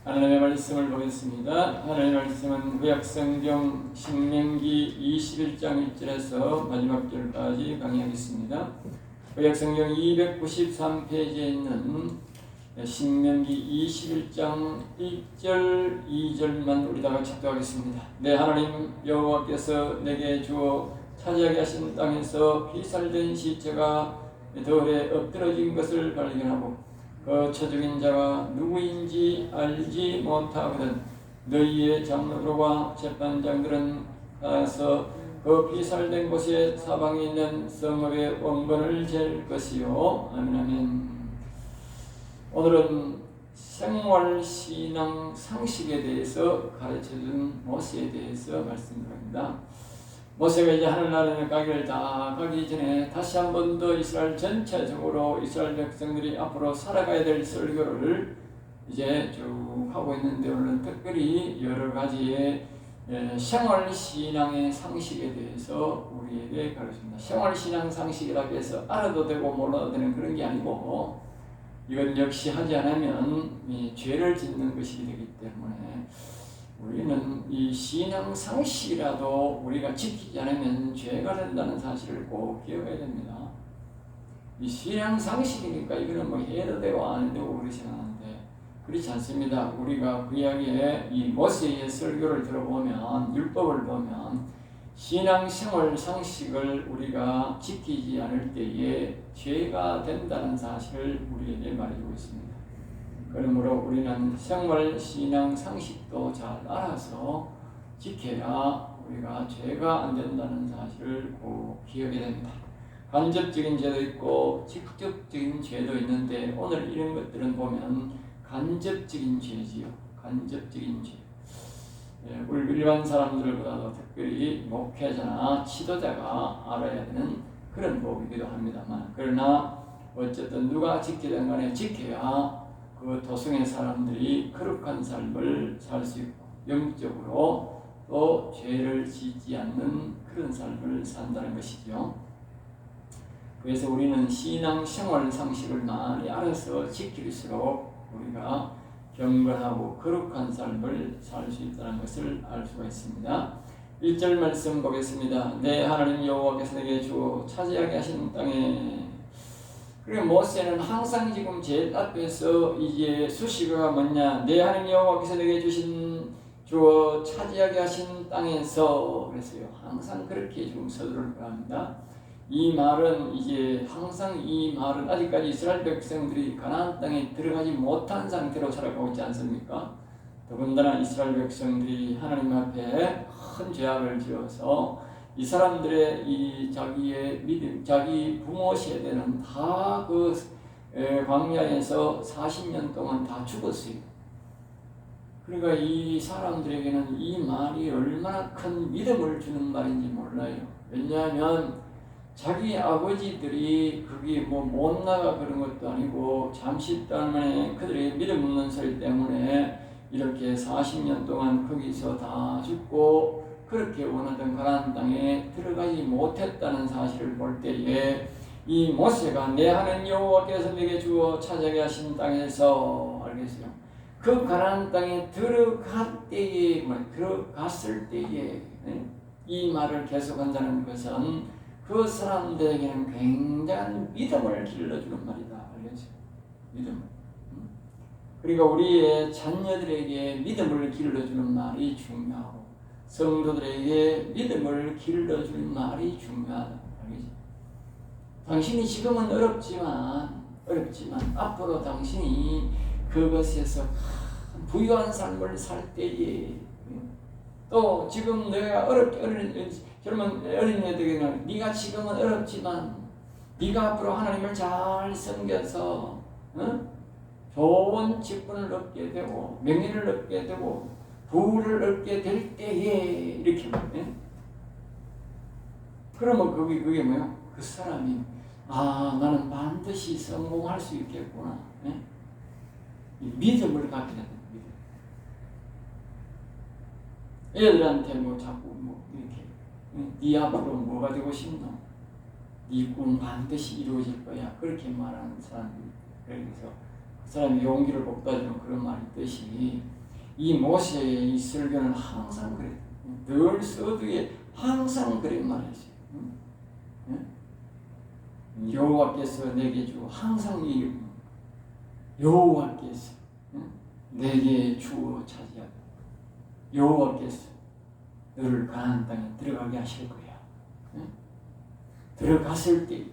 하나님의 말씀을 보겠습니다. 하나님의 말씀은 구약성경 신명기 21장 1절에서 마지막 절까지 강의하겠습니다. 구약성경 293페이지에 있는 신명기 21장 1절 2절만 우리 다 같이 기도하겠습니다. 내 하나님 여호와께서 내게 주어 차지하게 하신 땅에서 피살된 시체가 돌에 엎드러진 것을 발견하고 그 처죽인 자가 누구인지 알지 못하거든 너희의 장로들과 재판장들은 가서 그 피살된 곳에 사방에 있는 성읍의 원건을 잴 것이요. 아멘 아멘. 오늘은 생활신앙 상식에 대해서 가르쳐준 모세에 대해서 말씀드립니다. 모세가 이제 하늘나라에 가기를 다 가기 전에 다시 한 번 더 이스라엘 전체적으로 이스라엘 백성들이 앞으로 살아가야 될 설교를 이제 쭉 하고 있는데 오늘은 특별히 여러 가지의 생활신앙의 상식에 대해서 우리에게 가르칩니다. 생활신앙 상식이라고 해서 알아도 되고 몰라도 되는 그런 게 아니고 이건 역시 하지 않으면 죄를 짓는 것이 되기 때문에 우리는 이 신앙 상식이라도 우리가 지키지 않으면 죄가 된다는 사실을 꼭 기억해야 됩니다. 이 신앙 상식이니까 이거는 뭐 해도 되고 안 해도 되고 그렇지 않은데 그렇지 않습니다. 우리가 구약의 이 모세의 설교를 들어보면 율법을 보면 신앙생활 상식을 우리가 지키지 않을 때에 죄가 된다는 사실을 우리에게 말해주고 있습니다. 그러므로 우리는 생활 신앙 상식도 잘 알아서 지켜야 우리가 죄가 안 된다는 사실을 꼭 기억해야 됩니다. 간접적인 죄도 있고 직접적인 죄도 있는데 오늘 이런 것들은 보면 간접적인 죄지요. 간접적인 죄. 우리 일반 사람들보다도 특별히 목회자나 지도자가 알아야 되는 그런 법이기도 합니다만 그러나 어쨌든 누가 지키든 간에 지켜야 그 도성의 사람들이 거룩한 삶을 살 수 있고 영적으로 또 죄를 짓지 않는 그런 삶을 산다는 것이죠. 그래서 우리는 신앙 생활 상식을 많이 알아서 지킬수록 우리가 경건하고 거룩한 삶을 살 수 있다는 것을 알 수가 있습니다. 1절 말씀 보겠습니다. 내 하나님 여호와께서 내게 주어 차지하게 하신 땅에 그리고 모세는 항상 지금 제일 앞에서 이제 수식어가 뭐냐? 내 하나님 여호와께서 내게 주어 차지하게 하신 땅에서 그랬어요. 항상 그렇게 지금 서두를 합니다. 이 말은 이제 항상 이 말은 아직까지 이스라엘 백성들이 가나안 땅에 들어가지 못한 상태로 살아가고 있지 않습니까? 더군다나 이스라엘 백성들이 하나님 앞에 큰 죄악을 지어서 이 사람들의 이 자기의 믿음, 자기 부모 세대는 다 그 광야에서 40년 동안 다 죽었어요. 그러니까 이 사람들에게는 이 말이 얼마나 큰 믿음을 주는 말인지 몰라요. 왜냐하면 자기 아버지들이 그게 뭐 못 나가 그런 것도 아니고 잠시 동안에 그들의 믿음 없는 소리 때문에 이렇게 40년 동안 거기서 다 죽고 그렇게 원하던 가나안 땅에 들어가지 못했다는 사실을 볼 때에 이 모세가 내 하나님 여호와께서 내게 주어 차지하게 하신 땅에서 알겠어요. 그 가나안 땅에 들어갔을 때에 이 말을 계속한다는 것은 그 사람들에게는 굉장한 믿음을 길러주는 말이다. 알겠어요? 믿음. 그리고 우리의 자녀들에게 믿음을 길러주는 말이 중요하고 성도들에게 믿음을 길러주는 말이 중요하다. 알겠지? 당신이 지금은 어렵지만 앞으로 당신이 그것에서 부유한 삶을 살 때에 또 지금 내가 젊은 어린애들에게는 네가 지금은 어렵지만 네가 앞으로 하나님을 잘 섬겨서 좋은 직분을 얻게 되고 명예를 얻게 되고 부를 얻게 될 때에 이렇게 그러면 그게 뭐야? 그 사람이 나는 반드시 성공할 수 있겠구나. 믿음을 갖게 된다. 애들한테 뭐 자꾸 뭐 이렇게 네 앞으로 뭐가 되고 싶노? 네 꿈 반드시 이루어질 거야. 그렇게 말하는 사람들이 그래서 그 사람이 용기를 북돋아주는 그런 말이 있듯이 하나님이 이 모세의 이 설교는 항상 그래. 늘 서두에 항상 그래 말했어요. 여호와께서 내게 주고 항상 이 여호와께서 내게 주어 차지하고 여호와께서 너를 가나안 땅에 들어가게 하실 거야. 들어갔을 때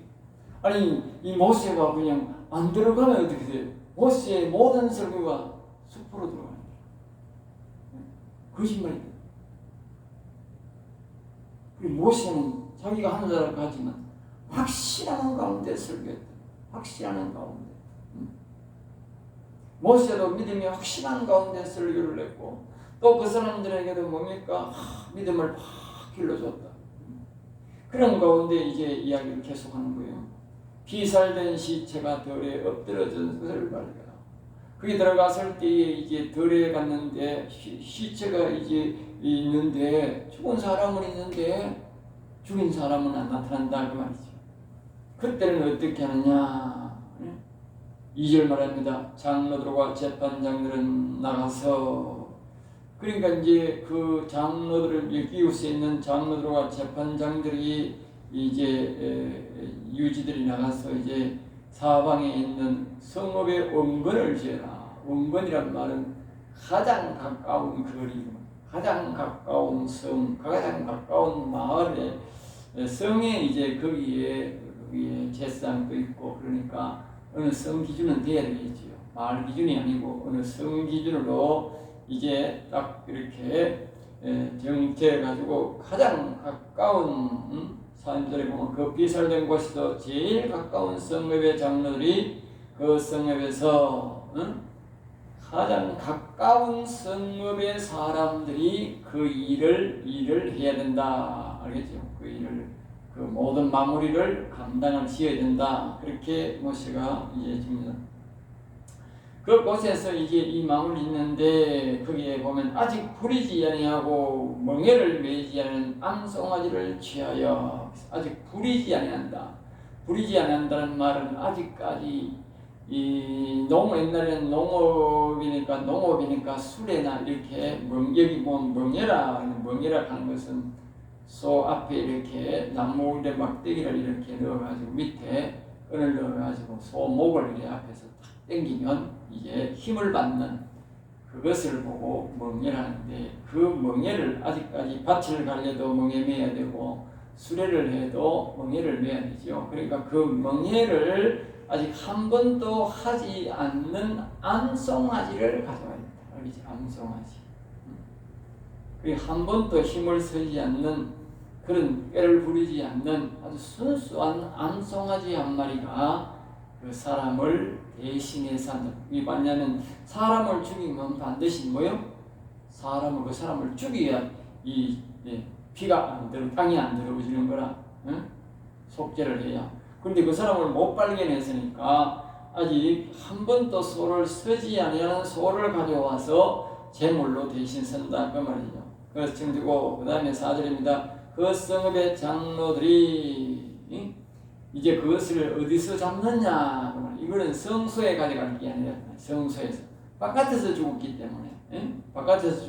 아니 이 모세가 그냥 안 들어가면 어떻게 돼요? 모세의 모든 설교가 숲으로 들어가는 거예요. 거짓말이에요. 그리고 모세는 자기가 하는 자라고 하지만 확실한 가운데 설교했다. 확실한 가운데. 모세도 믿음이 확실한 가운데 설교를 했고 또 그 사람들에게도 뭡니까? 믿음을 확 길러줬다. 그런 가운데 이제 이야기를 계속하는 거예요. 비살된 시체가 덜에 엎드러진 것을 발견하고 거기 들어갔을 때에 이제 덜에 갔는데 시체가 이제 있는데 죽은 사람은 있는데 죽인 사람은 안 나타난다 그 말이죠. 그때는 어떻게 하느냐? 2절 말합니다. 장로들과 재판장들은 나가서 그러니까 이제 그 장로들을 이웃에 있는 장로들과 재판장들이 이제 유지들이 나가서 이제 사방에 있는 성읍의 원근을 지어라. 원근이란 말은 가장 가까운 거리, 가장 가까운 성, 가장 가까운 마을에 성에 이제 거기에 제사장도 있고 그러니까 어느 성 기준은 돼야 되겠지요. 마을 기준이 아니고 어느 성 기준으로 이제 딱 이렇게 정체해가지고 가장 가까운 사람들이 보면 그 비살된 곳에서 제일 가까운 성읍의 장로들이 그 성읍에서 가장 가까운 성읍의 사람들이 그 일을 해야 된다. 알겠죠? 그 일을 그 모든 마무리를 감당을 지어야 된다. 그렇게 모세가 이제 줍니다. 그 곳에서 이제 이 마무리 있는데 거기에 보면 아직 부리지 아니하고 멍에를 매지 않은 암송아지를 취하여 아직 부리지 아니한다. 부리지 아니한다는 말은 아직까지 이 옛날에는 농업이니까 수레나 이렇게 여기 보면 멍에라 하는 것은 소 앞에 이렇게 나무의 막대기를 이렇게 넣어가지고 밑에 끈을 넣어가지고 소 목을 이렇게 앞에서 탁 당기면 이제 힘을 받는 그것을 보고 멍에라는데 그 멍에를 아직까지 밭을 갈려도 멍에 매야 되고 수레를 해도 멍에를 매야 되죠. 그러니까 그 멍에를 아직 한 번도 하지 않는 암송아지를 가져와야 된다. 알겠지? 암송아지. 그리고 한 번도 힘을 쓰지 않는 그런 꾀를 부리지 않는 아주 순수한 암송아지 한 마리가 그 사람을 대신해서 한다. 이 뭐냐면 사람을 죽이면 반드시 뭐요? 그 사람을 죽여야 이 피가 안 들어 땅이 안 들어오지는 거라. 응? 속죄를 해야. 그런데 그 사람을 못 발견했으니까 아직 한 번도 소를 쓰지 아니하는 소를 가져와서 제물로 대신 쓴다 그 말이죠. 그래서 증두고 그 다음에 4절입니다. 그 성읍의 장로들이 이제 그것을 어디서 잡느냐? 이거는 성소에 가져갈 게 아니라 성소에서 바깥에서 죽었기 때문에 바깥에서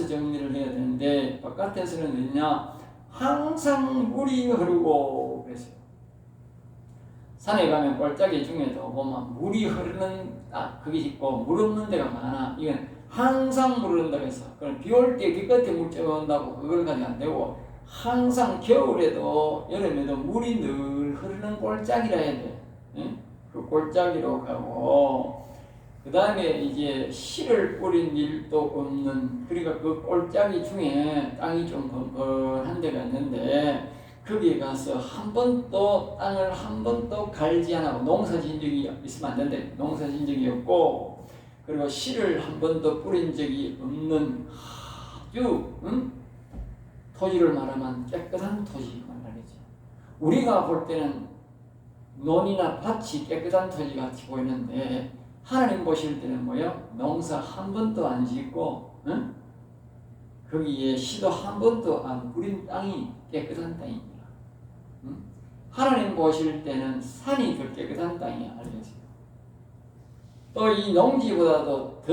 정리를 해야 되는데 바깥에서는 어디냐? 항상 물이 흐르고 그랬어요. 산에 가면 골짜기 중에도 보면 물이 흐르는 그게 있고 물 없는 데가 많아. 이건 항상 물 흐른다고 해서 그럼 비 올 때 기껏해 물병이 온다고 그걸 가지고 안 되고 항상 겨울에도 여름에도 물이 늘 흐르는 골짜기라 해야 돼. 그 골짜기로 가고 그 다음에 이제 씨를 뿌린 일도 없는 그러니까 그 골짜기 중에 땅이 좀 번번한 데가 있는데 거기에 가서 한 번도 땅을 한 번도 갈지 않고 농사 지은 적이 있으면 안 된대. 농사 지은 적이 없고 그리고 씨를 한 번도 뿌린 적이 없는 아주 토지를 말하면 깨끗한 토지 말이죠. 우리가 볼 때는 논이나 밭이 깨끗한 토지 같이 보이는데 하나님 보실 때는 뭐요? 농사 한 번도 안 짓고 거기에 씨도 한 번도 안 뿌린 땅이 깨끗한 땅입니다. 하나님 보실 때는 산이 더 깨끗한 땅이야. 알겠어요? 또 이 농지보다도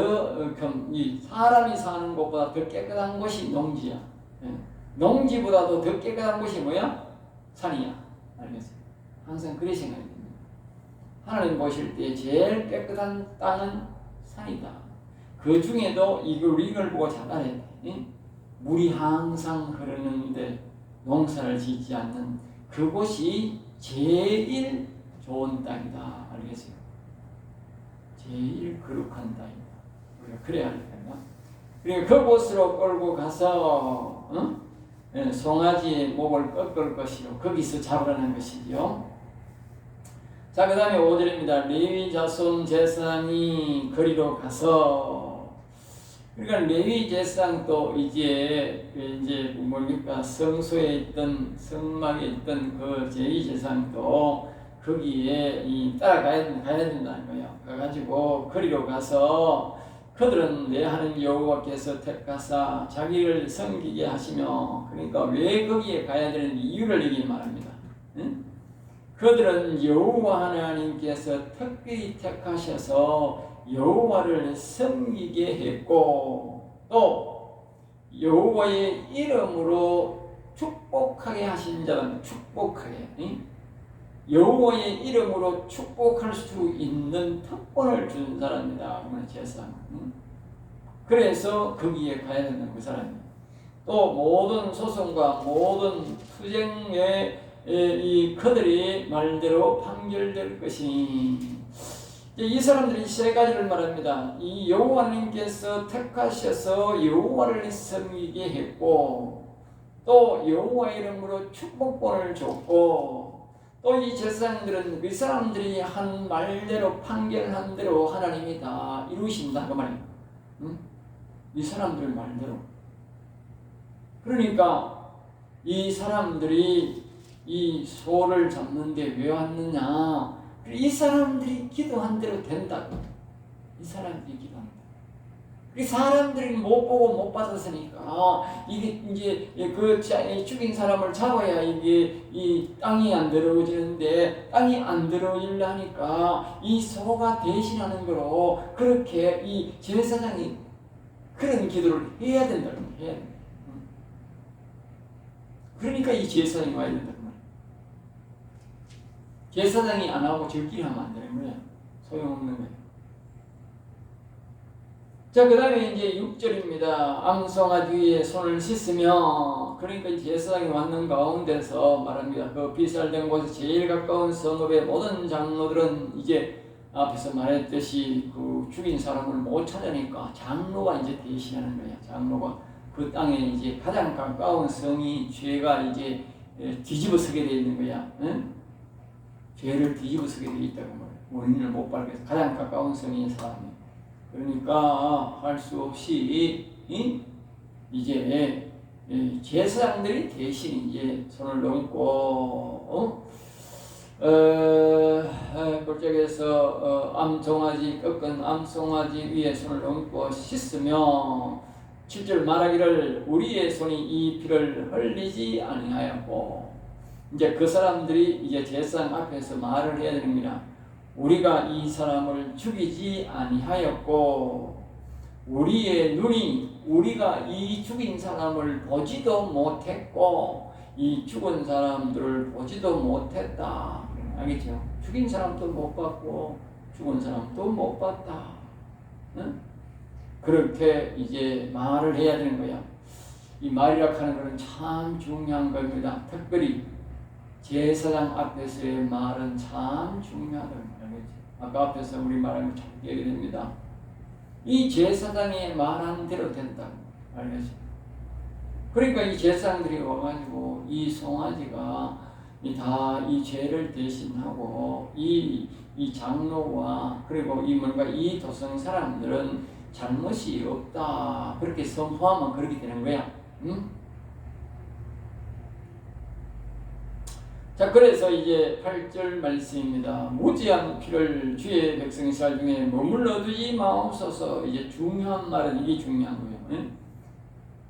이 사람이 사는 곳보다 더 깨끗한 곳이 농지야. 예. 농지보다도 더 깨끗한 곳이 뭐야? 산이야. 알겠어요? 항상 그리 생각이 듭니다. 하나님 보실 때 제일 깨끗한 땅은 산이다. 그 중에도 이걸 보고 잘 알아야 돼. 예? 물이 항상 흐르는데 농사를 짓지 않는 그곳이 제일 좋은 땅이다. 알겠어요? 제일 거룩한 땅이다. 우리가 그래야 할 텐가? 그리고 그곳으로 끌고 가서 송아지의 목을 꺾을 것이요 거기서 잡으라는 것이죠. 자, 그 다음에 5절입니다. 레위 자손 제사장이 거리로 가서, 그러니까 레위 제사장도 이제 뭡니까 성소에 있던 성막에 있던 그 제위 제사장도 거기에 따라가야 된다는 거예요. 가가지고 거리로 가서 그들은 내 하는 여호와께서 택하사 자기를 섬기게 하시며, 그러니까 왜 거기에 가야 되는 이유를 얘기 말합니다. 응? 그들은 여호와 하나님께서 특별히 택하셔서 여호와를 섬기게 했고, 또 여호와의 이름으로 축복하게 하신 자는 축복하게, 응? 여호와의 이름으로 축복할 수 있는 특권을 준 사람이다. 제사장. 그래서 거기에 가야 된다는 그 사람이. 또 모든 소송과 모든 투쟁에 그들이 말대로 판결될 것이니, 이 사람들이 세 가지를 말합니다. 이 여호와님께서 택하셔서 여호와를 섬기게 했고, 또 여호와 이름으로 축복권을 줬고, 또 이 제사장들은 그 사람들이 한 말대로 판결한 대로 하나님이 다 이루신다 그 말이에요. 응? 이 사람들 말대로. 그러니까 이 사람들이 이 소를 잡는데 왜 왔느냐? 이 사람들이 기도한 대로 된다고. 이 사람들이 기도한 대로. 이 사람들이 못 보고 못 받았으니까 이게 이제 그 죽인 사람을 잡아야 이게 이 땅이 안 더러워지는데, 땅이 안 더러워지려니까 이 소가 대신하는 거로 그렇게 이 제사장이 그런 기도를 해야 된다는 거예요. 해야 된다. 그러니까 이 제사장이 와야 된다는 거예요. 제사장이 안 하고 저끼리 하면 안 되는 거예요. 소용없는 거예요. 자, 그 다음에 이제 6절입니다. 암송아지 위에 손을 씻으며, 그러니까 제사장이 왔는 가운데서 말합니다. 그 비살된 곳에 제일 가까운 성읍의 모든 장로들은 이제 앞에서 말했듯이 그 죽인 사람을 못 찾으니까 장로가 이제 대신하는 거야. 장로가 그 땅에 이제 가장 가까운 성이 죄가 이제 뒤집어서게 되어 있는 거야. 응? 죄를 뒤집어서게 되어 있다고 말해. 원인을 못 밝혀서 가장 가까운 성인 사람이. 그러니까 할 수 없이 이제 제사장들이 대신 이제 손을 얹고 그쪽에서 암송아지 꺾은 암송아지 위에 손을 얹고 씻으며 7절 말하기를 우리의 손이 이 피를 흘리지 아니하였고, 이제 그 사람들이 이제 제사장 앞에서 말을 해야 됩니다. 우리가 이 사람을 죽이지 아니하였고, 우리의 눈이 우리가 이 죽인 사람을 보지도 못했고 이 죽은 사람들을 보지도 못했다. 알겠죠? 죽인 사람도 못 봤고 죽은 사람도 못 봤다. 응? 그렇게 이제 말을 해야 되는 거야. 이 말이라 하는 것은 참 중요한 겁니다. 특별히 제사장 앞에서의 말은 참 중요하다. 아까 앞에서 우리 말한 거 참 얘기됩니다. 이 제사장이 말한 대로 된다. 알겠죠? 그러니까 이 제사장들이 와가지고 이 송아지가 다 이 죄를 대신하고 이 장로와 그리고 이 도성 사람들은 잘못이 없다. 그렇게 선포하면 그렇게 되는 거야. 응? 자, 그래서 이제 8절 말씀입니다. 무지한 피를 주의 백성 이스라엘 중에 머물러 두지 마옵소서. 이제 중요한 말은 이게 중요한 거예요.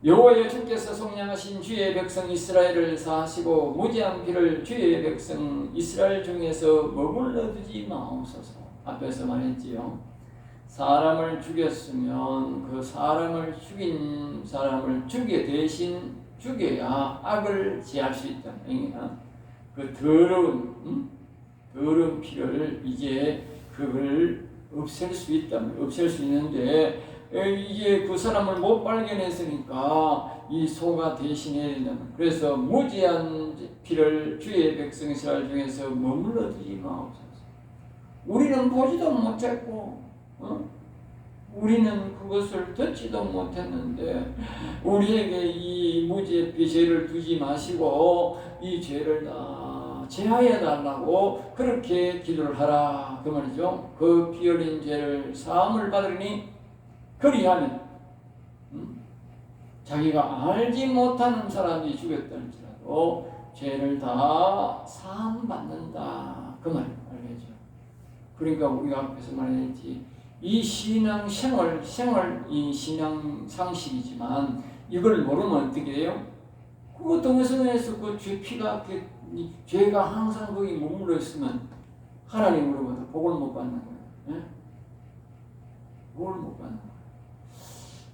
여호와여 주께서 속량하신 주의 백성 이스라엘을 사하시고 무지한 피를 주의 백성 이스라엘 중에서 머물러 두지 마옵소서. 앞에서 말했지요. 사람을 죽였으면 그 사람을 죽인 사람을 대신 죽여야 악을 제할 수 있다. 그 더러운 피를 이제 그걸 없앨 수 있다. 없앨 수 있는데 이제 그 사람을 못 발견했으니까 이 소가 대신해야 된다. 그래서 무지한 피를 주의 백성 이스라엘 중에서 머물러 두지 마옵소서. 우리는 보지도 못했고 우리는 그것을 듣지도 못했는데 우리에게 이 무지의 피 죄를 두지 마시고 이 죄를 다 제하여 달라고 그렇게 기도를 하라 그 말이죠. 그 피 흘린 죄를 사함을 받으니 그리하면 자기가 알지 못하는 사람이 죽였다할지라도 죄를 다 사함 받는다 그 말이에요. 알겠죠? 그러니까 우리가 앞에서 말했지 이 신앙 생활 이 신앙 상식이지만 이걸 모르면 어떻게 돼요? 그 동성에서 그 죄 피가 죄가 항상 거기 머물러 있으면 하나님으로부터 복을 못 받는 거예요. 예? 복을 못 받는 거예요.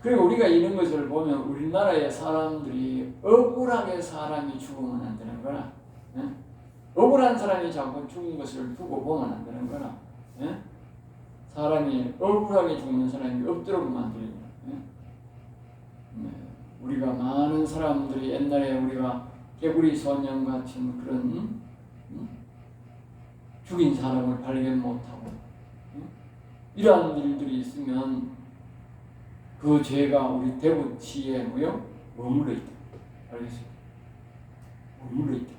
그리고 우리가 이런 것을 보면 우리나라의 사람들이 억울하게 사람이 죽으면 안 되는 거라. 예? 억울한 사람이 자꾸 죽은 것을 두고 보면 안 되는 거라. 예? 사람이 억울하게 죽는 사람이 없도록 만들어요. 예? 네. 우리가 많은 사람들이 옛날에 우리가 개구리 소년 같은 그런 죽인 사람을 발견 못하고 이러한 일들이 있으면 그 죄가 우리 대구시에 머물러 있다. 알겠어요? 머물러 있다.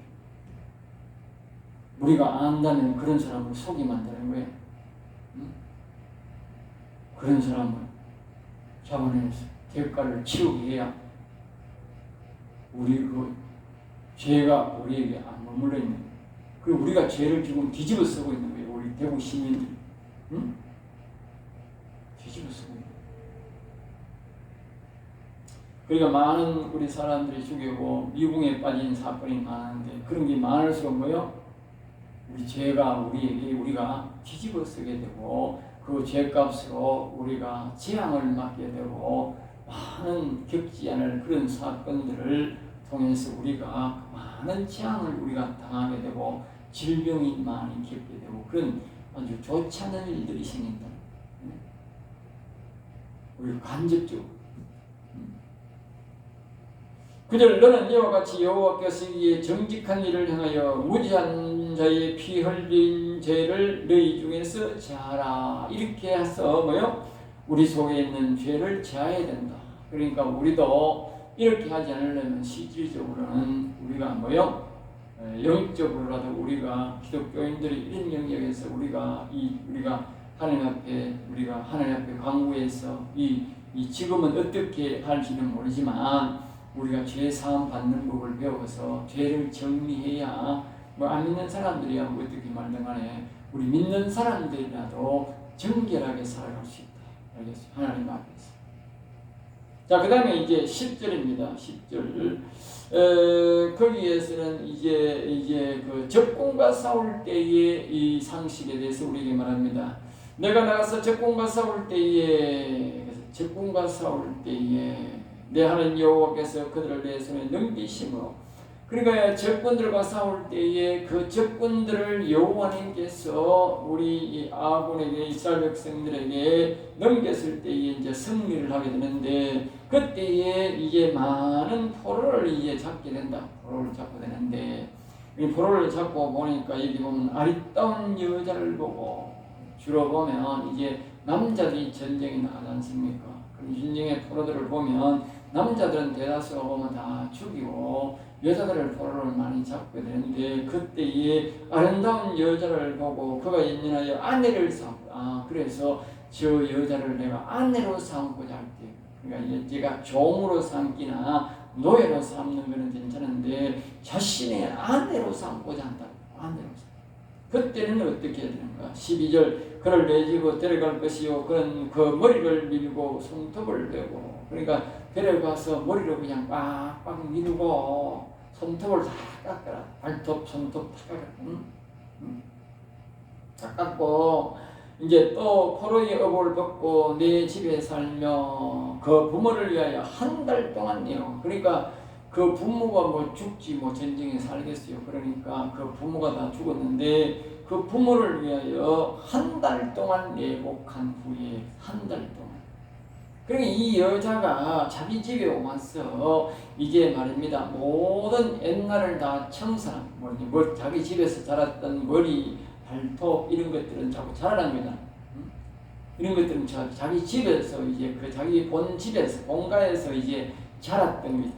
우리가 안다면 그런 사람을 속이면 안 되는 거예요. 그런 사람을 잡아내서 대가를 치우게 해야 우리 그 죄가 우리에게 안 머물러 있는 거예요. 그리고 우리가 죄를 지금 뒤집어 쓰고 있는 거예요. 우리 대구 시민들이. 뒤집어 쓰고 있는 거예요. 그러니까 많은 우리 사람들이 죽이고 미궁에 빠진 사건이 많은데 그런 게 많을수록 우리 죄가 우리가 뒤집어 쓰게 되고 그 죄값으로 우리가 재앙을 맞게 되고 많은 겪지 않을 그런 사건들을 통해서 우리가 많은 재앙을 우리가 당하게 되고 질병이 많이 겪게 되고 그런 아주 좋지 않은 일들이 생긴다. 우리 간접적으로. 그들 너는 이와 같이 여호와께서 이에 정직한 일을 행하여 무지한 자의 피 흘린 죄를 너희 중에서 제하라. 이렇게 해서 우리 속에 있는 죄를 제해야 된다. 그러니까 우리도 이렇게 하지 않으려면 실질적으로는 우리가 영적으로라도 우리가 기독교인들이 이런 영역에서 우리가 하나님 앞에 강구해서 이 지금은 어떻게 할지는 모르지만 우리가 죄 사함 받는 법을 배워서 죄를 정리해야 안 믿는 사람들이야 어떻게 말든 간에 우리 믿는 사람들이라도 정결하게 살아갈 수 있다. 알겠어요? 하나님 앞에서. 자, 그 다음에 이제 10절입니다. 10절. 거기에서는 이제 그 적군과 싸울 때의 이 상식에 대해서 우리에게 말합니다. 내가 나가서 적군과 싸울 때에 내 하나님 여호와께서 그들을 내 손에 넘기심으로 그러니까 적군들과 싸울 때에 그 적군들을 여호와님께서 우리 이 아군에게 이스라엘 백성들에게 넘겼을 때에 이제 승리를 하게 되는데 그때에 이제 많은 포로를 이제 잡게 된다. 포로를 잡게 되는데 이 포로를 잡고 보니까 여기 보면 아리따운 여자를 보고 주로 보면 이제 남자들이 전쟁에 나가지 않습니까? 그럼 전쟁의 포로들을 보면 남자들은 대다수가 보면 다 죽이고 여자들을 포로를 많이 잡게 되는데 그때에 아름다운 여자를 보고 그가 연연하여 아내를 삼고 그래서 저 여자를 내가 아내로 삼고자 할게. 그러니까 제가 종으로 삼기나 노예로 삼는 것은 괜찮은데 자신의 아내로 삼고자 한다. 아내로 삼. 그때는 어떻게 해야 되는가? 12절 그를 내지고 데려갈 것이요 그는 그 머리를 밀고 손톱을 베고 그러니까 데려가서 머리를 그냥 빡빡 밀고 손톱을 다 깎아라. 발톱, 손톱 다 깎아라. 다 깎고 이제 또 포로의 업을 벗고 내 집에 살며 그 부모를 위하여 한 달 동안 내요. 그러니까 그 부모가 뭐 죽지 뭐 전쟁에 살겠어요. 그러니까 그 부모가 다 죽었는데 그 부모를 위하여 한 달 동안 예복한 후에 한 달 동안. 그러니까 이 여자가 자기 집에 와서 이제 말입니다. 모든 옛날을 다 청산, 뭐 자기 집에서 자랐던 머리, 발톱 이런 것들은 자꾸 자라난 거잖아. 이런 것들은 자기 집에서 이제 그 자기 본 집에서 본가에서 이제 자랐던 거죠.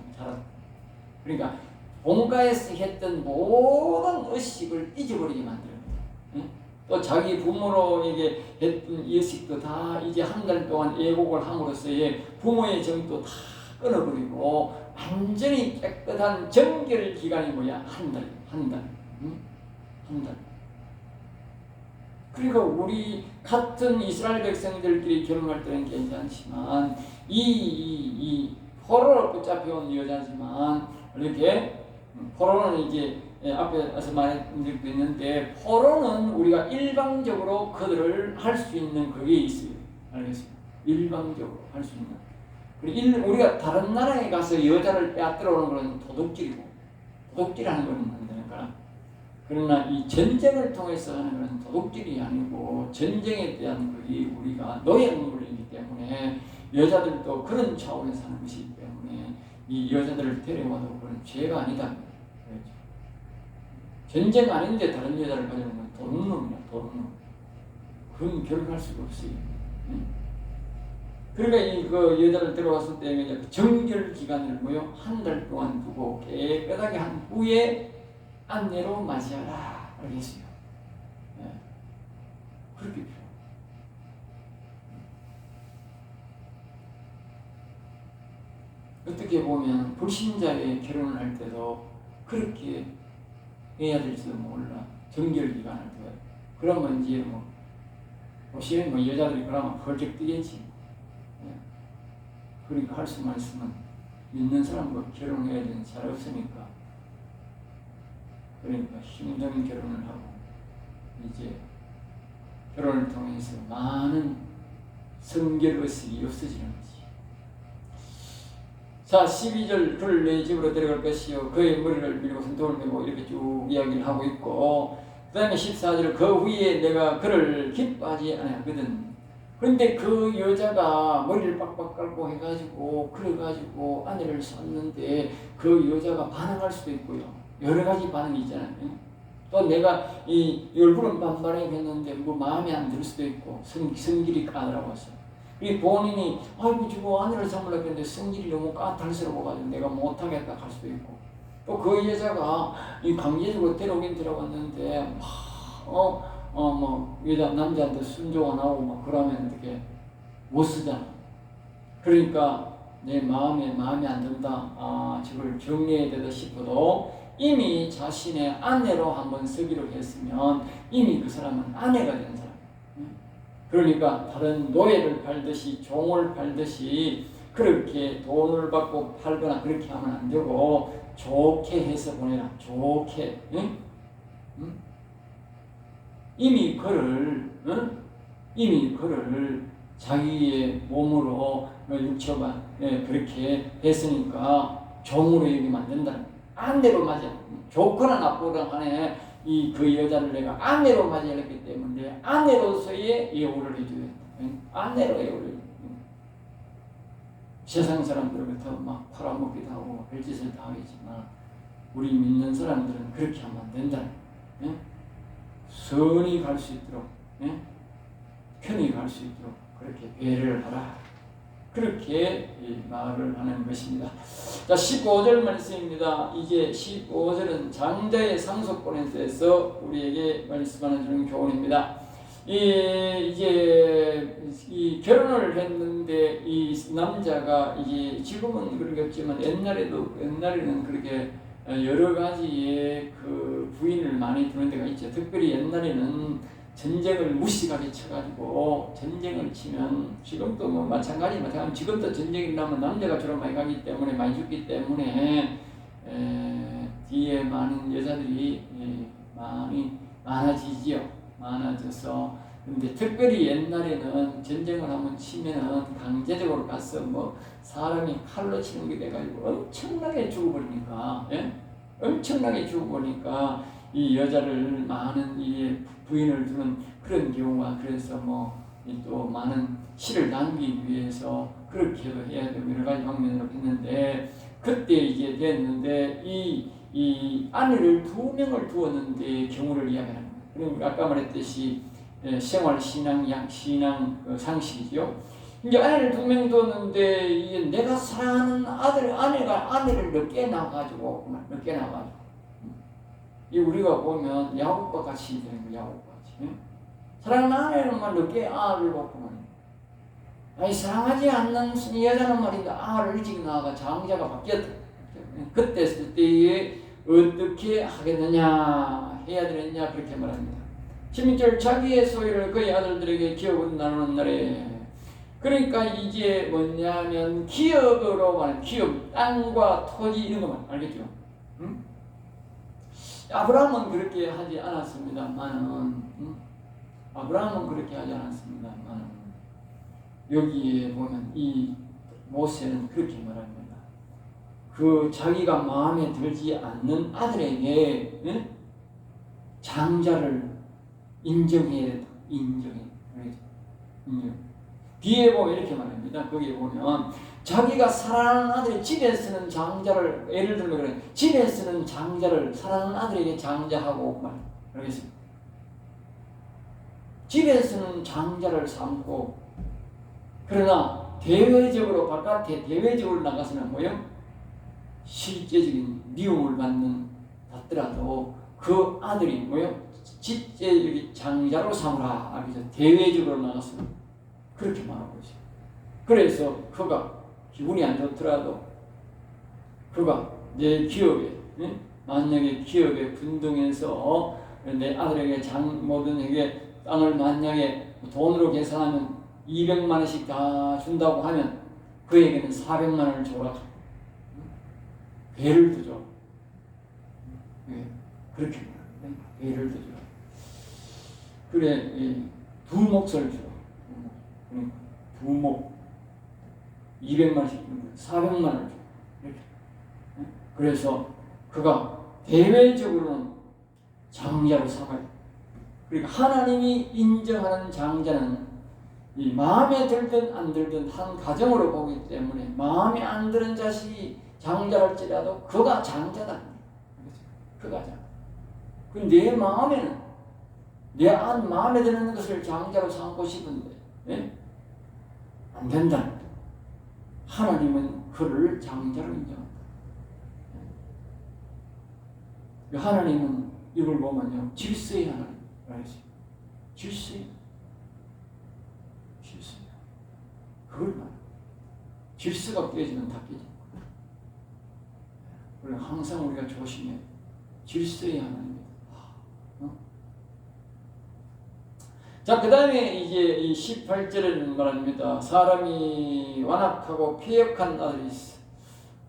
그러니까 본가에서 했던 모든 의식을 잊어버리게 만들어요. 또 자기 부모로에게 했던 의식도 다 이제 한 달 동안 애곡을 함으로써의 부모의 정도 다 끊어버리고 완전히 깨끗한 정결 기간이 뭐야? 한 달. 한 달. 그러니까 우리 같은 이스라엘 백성들끼리 결혼할 때는 괜찮지만 이 포로로 붙잡혀온 여자지만 이렇게 포로는 이제 앞에서 말씀드리고 있는데 포로는 우리가 일방적으로 그들을 할 수 있는 그게 있어요. 알겠습니다. 일방적으로 할 수 있는. 그리고 우리가 다른 나라에 가서 여자를 빼앗들어오는 것은 도둑질하는 것은 안 되는 거라. 그러나 이 전쟁을 통해서 하는 것은 도둑질이 아니고 전쟁에 대한 그게 우리가 노예물이기 때문에 여자들도 그런 차원에서 하는 것이기 때문에 이 여자들을 데려와도 그건 죄가 아니다. 그렇죠. 전쟁 아닌데 다른 여자를 가져오는 건 도둑놈이야, 도둑놈. 그건 결혼할 수가 없어요. 그러니까 그 여자를 데려왔을 때 그 정결 기간을 한 달 동안 두고 깨끗하게 한 후에 안내로 맞이하라. 알겠어요. 그렇게 필요. 어떻게 보면 불신자의 결혼을 할 때도 그렇게 해야 될지도 몰라. 정결 기간을 둬요. 그러면 이제 보시면 여자들이 그러면 펄쩍 뛰겠지. 그러니까 할 수만 있으면 믿는 사람과 결혼해야 되는 잘 없으니까. 그러니까 힘든 결혼을 하고 이제 결혼을 통해서 많은 성결 의식이 없어지는 거지. 자, 12절 그를 내 집으로 데려갈 것이요 그의 머리를 밀고 손톱을 메고 이렇게 쭉 이야기를 하고 있고 그 다음에 14절 그 후에 내가 그를 기뻐하지 않았거든. 그런데 그 여자가 머리를 빡빡 깔고 해가지고 그래가지고 아내를 쐈는데 그 여자가 반항할 수도 있고요. 여러 가지 반응이 있잖아요. 또 내가 이 얼굴은 반반했는데 마음에 안 들 수도 있고 성질이 까다로워서 그리고 본인이 아이고 저거 아내를 삼으려고 했는데 성질이 너무 까탈스러워가지고 내가 못하겠다 할 수도 있고 또 그 여자가 이 강제적으로 데려오긴 데려왔는데 여자 남자한테 순종안 하고 막 그러면 어떻게 못 쓰잖아. 그러니까 내 마음에 안 든다. 저걸 정리해야 되다 싶어도 이미 자신의 아내로 한번 쓰기로 했으면 이미 그 사람은 아내가 된 사람. 그러니까 다른 노예를 팔듯이 종을 팔듯이 그렇게 돈을 받고 팔거나 그렇게 하면 안 되고 좋게 해서 보내라. 좋게. 응? 이미 그를 자기의 몸으로 육체만 그렇게 했으니까 종으로 여기면 안 된다. 아내로 맞아. 좋거나 나쁘거나 간에 그 여자를 내가 아내로 맞이했기 때문에 아내로서의 예우를 해줘야 된다. 아내로 예우를. 세상 사람들부터 막 팔아먹기도 하고 별짓을 다 하겠지만 우리 믿는 사람들은 그렇게 하면 안 된다. 선이 갈 수 있도록, 편히 갈 수 있도록 그렇게 배려를 하라. 그렇게 말을 하는 것입니다. 자, 15절 말씀입니다. 이제 15절은 장자의 상속권에 대해서 우리에게 말씀하는 주는 교훈입니다. 이제 결혼을 했는데 이 남자가 이제 지금은 그러겠지만 옛날에는 그렇게 여러 가지의 그 부인을 많이 두는 데가 있죠. 특별히 옛날에는 전쟁을 무식하게 쳐가지고 전쟁을 치면 지금도 마찬가지지만 지금도 전쟁이 나면 남자가 주로 많이 가기 때문에 많이 죽기 때문에 뒤에 많은 여자들이 많이 많아지지요. 많아져서 근데 특별히 옛날에는 전쟁을 한번 치면은 강제적으로 가서 뭐 사람이 칼로 치는 게 돼가지고 엄청나게 죽어버리니까, 예? 엄청나게 죽어버리니까 이 여자를 많은 이 부인을 두는 그런 경우가, 그래서 뭐 또 많은 씨를 남기기 위해서 그렇게도 해야 되고 여러 가지 방면으로 했는데, 그때 이제 됐는데 이 아내를 2명을 두었는데 경우를 이야기하는 거예요. 그리고 아까 말했듯이 생활 신앙 상식이죠. 이제 아내를 2명 두었는데 이게 내가 사랑하는 아내를 늦게 나가지고 이 우리가 보면 야곱과 같이 되는 거예요. 야곱과 같이. 사랑하는 아내는만 늦게 아를 놓고만, 아니 사랑하지 않는 여자는 말인데 아를 일찍 낳아가 장자가 바뀌었다. 그때에 어떻게 하겠느냐, 해야 되느냐, 그렇게 말합니다. 16절, 자기의 소유를 그의 아들들에게 기업으로 나누는 날에, 그러니까 이게 뭐냐면 기업으로 말하는 기업, 땅과 토지 이런 것만, 알겠죠? 응? 아브라함은 그렇게 하지 않았습니다만은, 아브라함은 그렇게 하지 않았습니다만은, 여기에 보면 이 모세는 그렇게 말합니다. 그 자기가 마음에 들지 않는 아들에게, 응? 장자를 인정해야 된다. 인정. 뒤에 보면 이렇게 말합니다. 거기에 보면 자기가 사랑하는 아들이 집에 쓰는 장자를, 예를 들면 그래, 집에 쓰는 장자를 사랑하는 아들에게 장자하고 말, 알겠습니다. 집에 쓰는 장자를 삼고, 그러나 대외적으로 바깥에 대외적으로 나가서는 뭐요? 실제적인 미움을 받더라도 그 아들이 뭐요? 집제 장자로 삼으라. 알겠죠? 대외적으로 나가서 그렇게 말하고 있어요. 그래서 그가 기분이 안 좋더라도 그가 내 기업에, 만약에 기업에 분등해서 내 아들에게 모든 에게 땅을 만약에 돈으로 계산하면 200만 원씩 다 준다고 하면 그에게는 400만 원을 줘라. 배를 두죠. 그렇게 말합니다. 배를 두죠. 그래, 두 몫을 줘. 두 몫. 200만 원씩 주는 400만 원을 줘. 이렇게. 그래서 그가 대외적으로는 장자로 삼아요. 그러니까 하나님이 인정하는 장자는 이 마음에 들든 안 들든 한 가정으로 보기 때문에, 마음에 안 드는 자식이 장자랄지라도 그가 장자다. 그가 장. 내 마음에는 마음에 드는 것을 장자로 삼고 싶은데, 안 된다. 하나님은 그를 장자로 인정한다. 하나님은 이걸 보면요, 질서의 하나님. 질서의. 그걸 말해요. 질서가 깨지면 다 깨집니다. 그래서 항상 우리가 조심해야 돼요. 질서의 하나님입니다. 자, 그 다음에 이제 이 18절에는 말합니다. 사람이 완악하고 패역한 아들이 있어.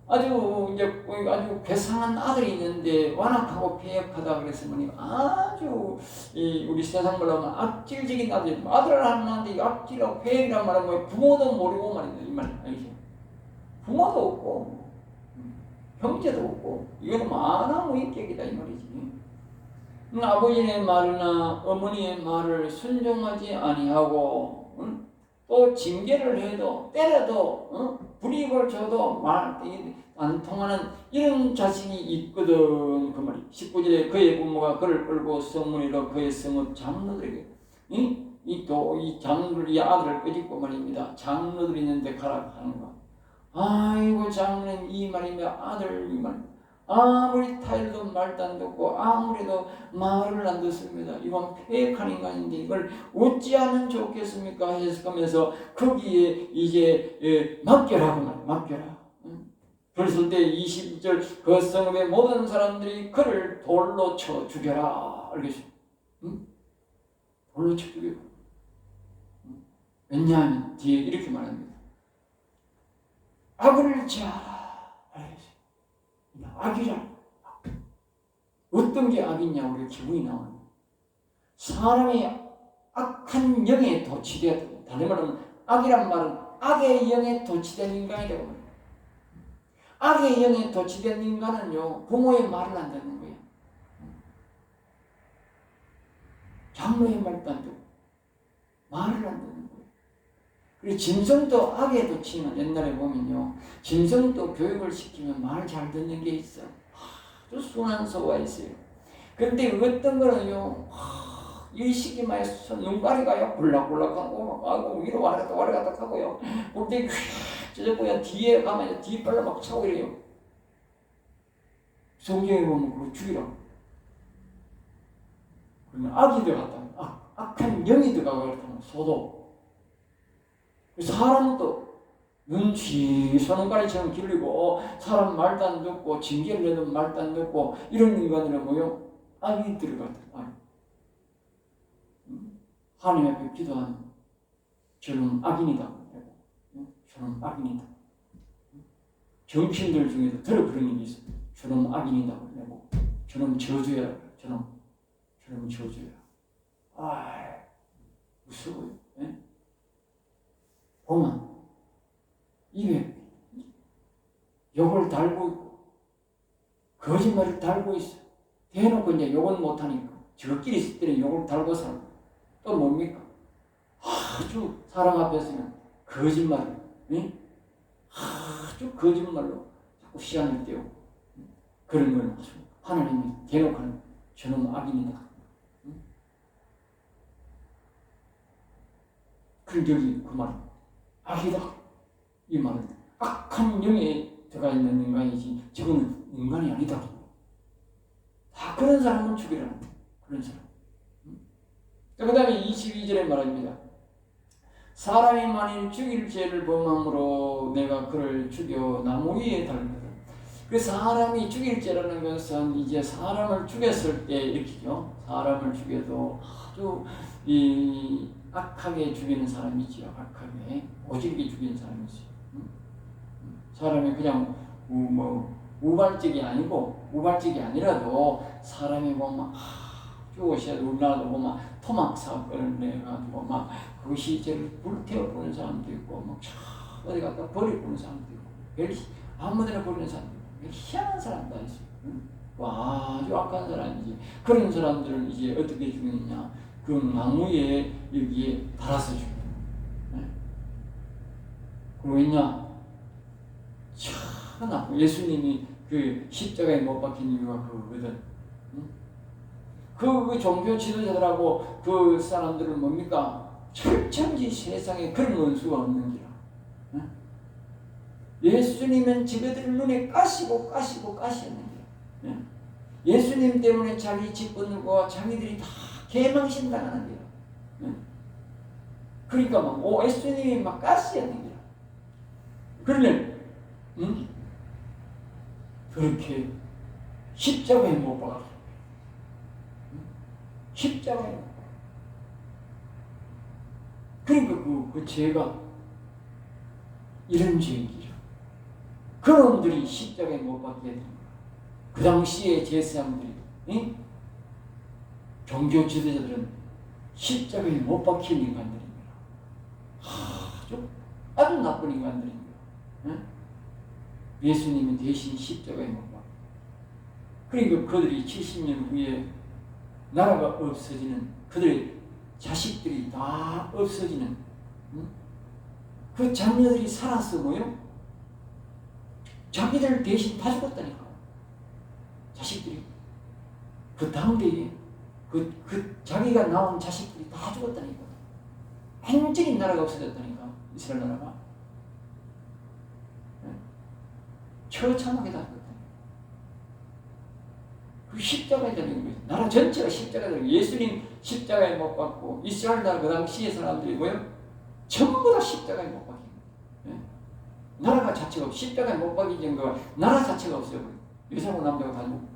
아주 괴상한 아들이 있는데 완악하고 패역하다 그랬으면 아주 우리 세상 말로 하면 악질적인 아들을 하는데 악질하고 패역이란 말은 뭐예요? 부모도 모르고 말이죠. 이 말 알죠? 부모도 없고 형제도 없고 이거는 만화무인격이다 이 말이지. 아버지의 말이나 어머니의 말을 순종하지 아니하고, 또 징계를 해도 때려도 불이익을 줘도 말 안 통하는 이런 자식이 있거든. 그 말이 19절에 그의 부모가 그를 끌고 성문으로 그의 성읍 장로들에게 이 장로들 이 아들을 끄집고 말입니다. 장로들이 있는데 가라 하는 거. 아이고 장로님 이 말이면 아들 이 말. 아무리 타일도 말도 안 듣고 아무래도 말을 안 듣습니다. 이건 패역한 인간인데 이걸 어찌하면 좋겠습니까? 해석하면서 거기에 이제 맡겨라 그 말, 맡겨라. 그랬을 때 20절 그 성읍의 모든 사람들이 그를 돌로 쳐 죽여라. 알겠죠? 돌로 쳐 죽여라. 왜냐하면 뒤에 이렇게 말합니다. 악을 제하라. 알겠죠? 악이라. 어떤 게 악이냐 우리 기분이 나와요. 사람이 악한 영에 도취되었다. 다른 말로 악이란 말은 악의 영에 도취된 인간이 되고 말이에요. 악의 영에 도취된 인간은요, 부모의 말을 안 듣는 거예요. 장로의 말도 안 듣고 말을 안 듣는 거예요. 그리고 짐승도 악에 도치면 옛날에 보면요, 짐승도 교육을 시키면 말 잘 듣는 게 있어요. 아주 순한 소가 있어요. 근데 어떤 거는요, 일시기만 해서 눈가리가요 굴락굴락하고 아고 위로 왔다 갔다 하고요, 골대기 휘 뒤에 가면 뒤발로 막 차고 이래요. 성경에 보면 그거 죽이라고. 그러면 악이 들어갔다. 악한 영이 들어가고 그렇다면 소도. 사람도 눈치 소눈가리처럼 길리고 사람 말도 안 듣고 징계를 내도 말도 안 듣고 이런 인간들은 뭐요? 악이 들어갔다. 하나님 앞에 기도하는 저는 악인이다. 저는 악인이다. 정치인들 중에도 들어 그런 일이 있어요. 저는 악인이다. 저는 저주야. 저는 저주야. 무서워요. 예? 보면 입에 욕을 달고 있고 거짓말을 달고 있어. 대놓고 이제 욕은 못하니까 저끼리 있을 때는 욕을 달고 살고, 또 뭡니까? 아주 사람 앞에서는 거짓말을, 예? 아주 거짓말로 자꾸 시간을 때우고, 그런 걸 하나님이 대놓고 하는 저놈 악인이다. 그런데 여기 그 말은 악이다. 이 말은 악한 영에 들어가 있는 인간이지 저거는 인간이 아니다. 다 그런 사람은 죽이라는 거예요. 그런 사람. 그 다음에 22절에 말합니다. 사람이 만일 죽일 죄를 범함으로 내가 그를 죽여 나무 위에 달거든. 그 사람이 죽일 죄라는 것은 이제 사람을 죽였을 때 이렇게요. 사람을 죽여도 아주 악하게 죽이는 사람이지요. 악하게 오지게 죽이는 사람이지. 사람이 그냥 우발적이 아니라도 사람이 보면 우리나라도 보면 토막 사건을 내가지고 막 그 시체를 불태워 보는 사람도 있고 막 어디 갖다 버리고 사람도 있고 아무데나 버리는 사람도 있고 희한한 사람도 있어요. 아주 악한 사람이지. 그런 사람들은 이제 어떻게 죽이느냐? 그 나무에 여기에 달아서 죽여요. 왜냐? 참 나쁘고, 예수님이 그 십자가에 못 박힌 이유가 그거거든. 그 종교 지도자들하고 그 사람들은 뭡니까? 철천지 세상에 그런 원수가 없는 기라. 예수님은 저들의 눈에 가시였는 기라. 예수님 때문에 자기 집분들과 자기들이 다 개망신당하는 기라. 그러니까 막 예수님이 막 가시였는 기라. 그러면 그렇게 십자가에 못 박았어. 십자가에 못 박았어. 그러니까 그 죄가 이런 죄인기죠. 그놈들이 십자가에 못 박게 됩니다. 그 당시에 제사장들이, 종교 지도자들은 십자가에 못 박힌 인간들입니다. 아주 나쁜 인간들입니다. 예수님은 대신 십자가에 못 박혀. 그러니까 그들이 70년 후에 나라가 없어지는, 그들의 자식들이 다 없어지는, 그 자녀들이 살아서 뭐요? 자기들 대신 다 죽었다니까. 자식들이. 그 당대에 그 자기가 낳은 자식들이 다 죽었다니까. 완전히 나라가 없어졌다니까. 이스라엘 나라가. 처참하게 다 죽었다니까. 그 십자가에 달린 거예요. 나라 전체가 십자가에 달린 거예요. 예수님 십자가에 못 박고 이스라엘 나라 그 당시의 사람들이 뭐예요? 전부 다 십자가에 못 박힌 거예요. 나라가 자체가 십자가에 못 박힌 증거가 나라 자체가 없어요. 여자고 남자가 다 죽고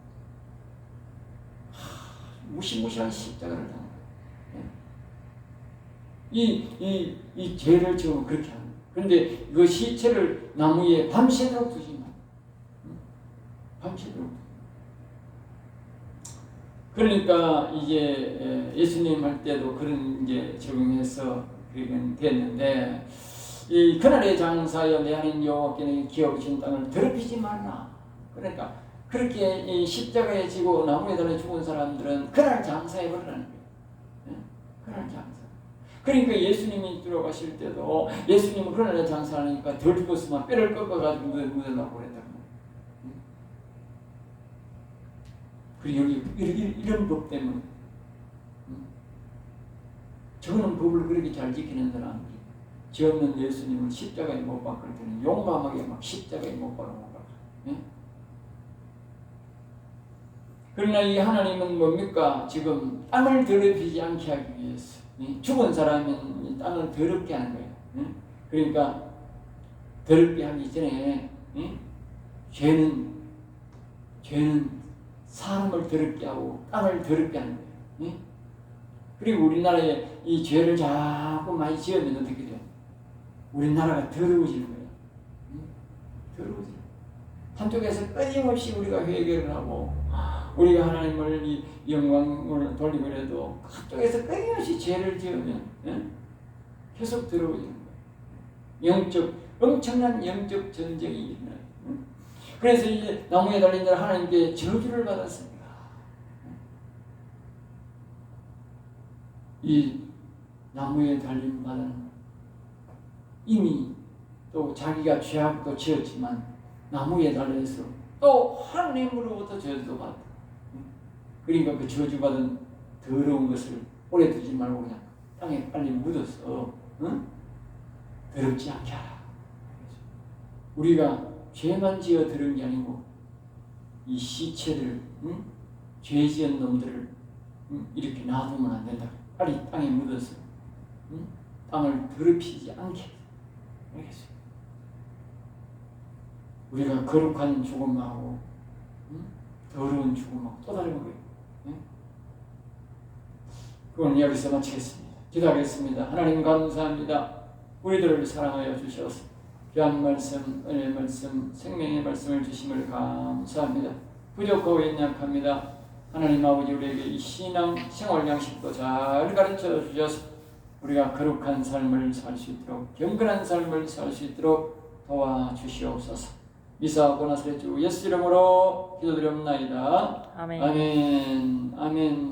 무시무시한 십자가를 당한 거예요. 이 죄를 지금 그렇게 하는 거예요. 그런데 그 시체를 나무에 밤새도록 두지 마. 밤새도록. 그러니까 이제 예수님 할 때도 그런 이제 적용해서 그렇게 됐는데, 이 그날의 장사여 내 하나님 여호와께는 기업이신 땅을 더럽히지 말라. 그러니까 그렇게 이 십자가에 지고 나무에 달려 죽은 사람들은 그날 장사해 버리라는 거예요. 그날 장사. 그러니까 예수님이 들어가실 때도 예수님은 그날 장사하니까 덜 죽었으면 뼈를 꺾어가지고 묻으려고 그랬다. 그리고 이런 법 때문에 저는 법을 그렇게 잘 지키는 사람이 죄 없는 예수님을 십자가에 못 박을 때는 용감하게 막 십자가에 못 박아. 그러나 이 하나님은 뭡니까? 지금 땅을 더럽히지 않게 하기 위해서 죽은 사람은 땅을 더럽게 하는 거예요. 그러니까 더럽게 하기 전에 죄는 사람을 더럽게 하고 땅을 더럽게 하는 거예요. 그리고 우리나라에 이 죄를 자꾸 많이 지으면 어떻게 돼요? 우리나라가 더러워질 거예요. 더러워질 거예요. 한쪽에서 끊임없이 우리가 회개를 하고 우리가 하나님을 이 영광을 돌리고 그래도 한쪽에서 끊임없이 죄를 지으면 계속 더러워지는 거예요. 엄청난 영적 전쟁이 일어나요. 그래서 이제 나무에 달린 자는 하나님께 저주를 받았습니다. 이 나무에 달린 자는 이미 또 자기가 죄악도 지었지만 나무에 달려서 또 하나님으로부터 저주도 받았다. 그러니까 그 저주받은 더러운 것을 오래 두지 말고 그냥 땅에 빨리 묻어서 더럽지 않게 하라. 우리가 죄만 지어 들은 게 아니고 이 시체들, 죄 지은 놈들을 이렇게 놔두면 안 된다. 빨리 땅에 묻어서 땅을 더럽히지 않게 알겠어요. 우리가 거룩한 죽음하고 더러운 죽음하고 또 다른 거예요. 그건 여기서 마치겠습니다. 기도하겠습니다. 하나님 감사합니다. 우리들을 사랑하여 주셔서 귀한 말씀, 은혜의 말씀, 생명의 말씀을 주심을 감사합니다. 부족하고 연약합니다. 하나님 아버지 우리에게 이 신앙 생활 양식도 잘 가르쳐 주셔서 우리가 거룩한 삶을 살 수 있도록 경건한 삶을 살 수 있도록 도와주시옵소서. 미사하고 나사렛 주 예수 이름으로 기도드립니다. 아멘. 아멘. 아멘.